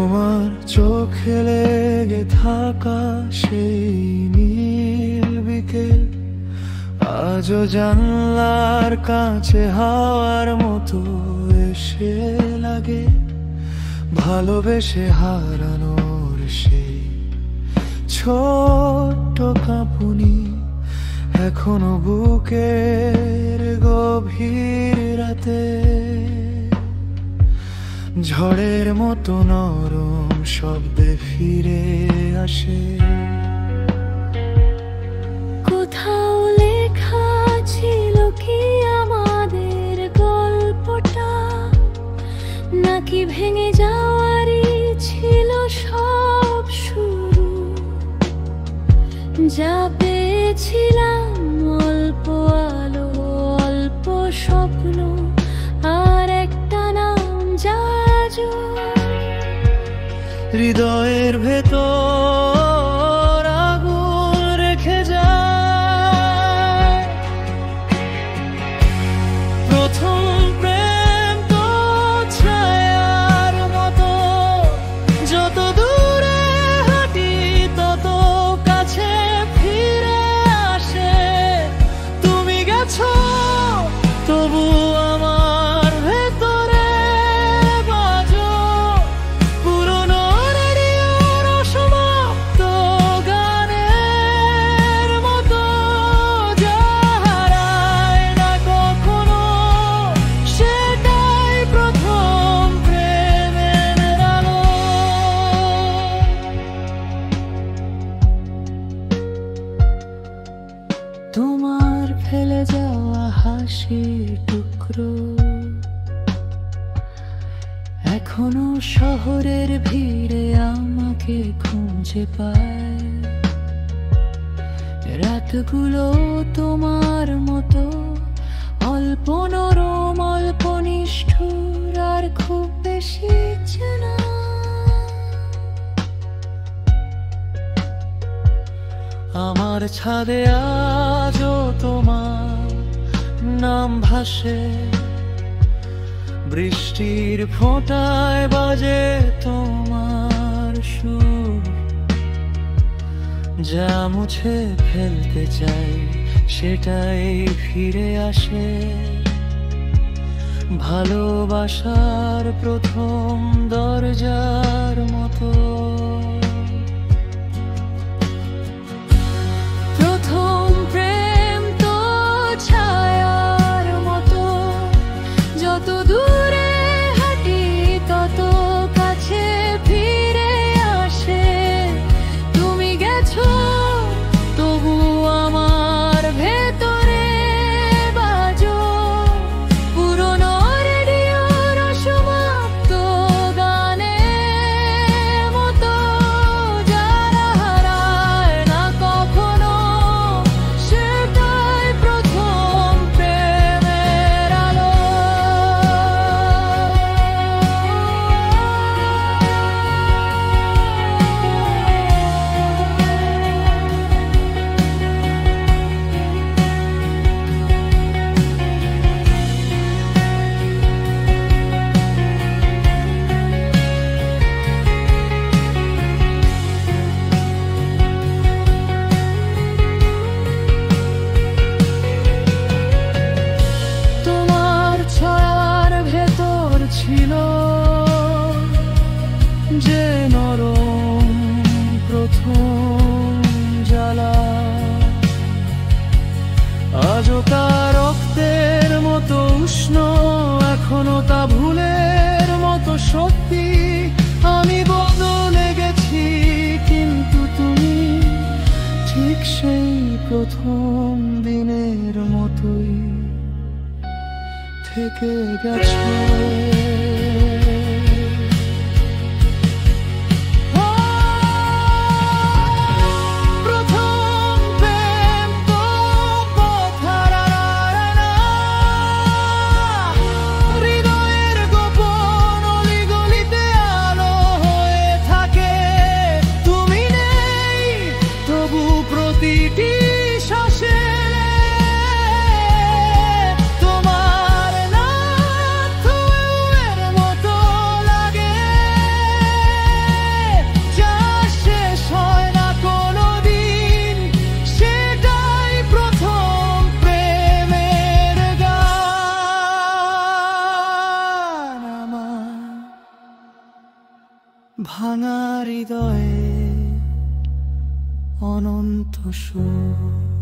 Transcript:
তোমার চোখে লেগে থাকা সেই নীল বিকেল আজও জানলার কাছে হাওয়ার মতো এসে লাগে। ভালোবেসে হারানোর সেই ছোট্ট কাঁপুনি এখনো বুকের গভীর রাতে ঝড়ের মতো নরম শব্দে ফিরে আসে। কোথাও লেখা ছিল কি আমাদের গল্পটা, নাকি ভেঙে যাওয়ারই ছিল সব শুরু? যা পেয়েছিলাম অল্প আলো, অল্প স্বপ্ন, আর একটা নাম যা হৃদয়ের ভেতর আগুন রেখে যায়। প্রথম প্রেম তো ছায়ার মতো, যত দূরে হাঁটি তত কাছে ফিরে আসে। তুমি গেছো তবু আমার ভেতরে বাজো পুরনো রেডিওর অসমাপ্ত গানের মতো, যা হারায় না কখনো সেটাই প্রথম প্রেমের আলো। তোমার ফেলে যাওয়া হাসির টুকরো এখনো শহরের ভিড়ে আমাকে খুঁজে পায়। রাতগুলো তোমার মতো অল্প নরম, অল্প নিষ্ঠুর, আর খুব বেশি চেনা। আমার ছাদে আজও তোমার নাম ভাসে, বৃষ্টির ফোঁটায় বাজে তোমার সুর। যা মুছে ফেলতে চাই সেটাই ফিরে আসে, ভালোবাসার প্রথম দরজার মতো। প্রথম প্রেম তো ছায়ার মতো, যত দূরে হাঁটি তত কাছে ফিরে আসে। তুমি গেছো তবু আমার ভেতরে বাজো পুরনো রেডিওর অসমাপ্ত গানের মতো, যারা হারায় না কখনো সেটাই প্রথম প্রেমের আলো। তোমার ছায়ার ভেতর ছিল যে নরম প্রথম জ্বালা, আজও তা রক্তের মতো উষ্ণ, এখনো তা ভুলের মতো সত্যি। আমি বদলে গেছি কিন্তু তুমি ঠিক সেই প্রথম দিনের মতোই থেকে গেছো। প্রতিটি শ্বাসে তোমার নাম ভাঙা হৃদয়ে অনন্ত সুখ।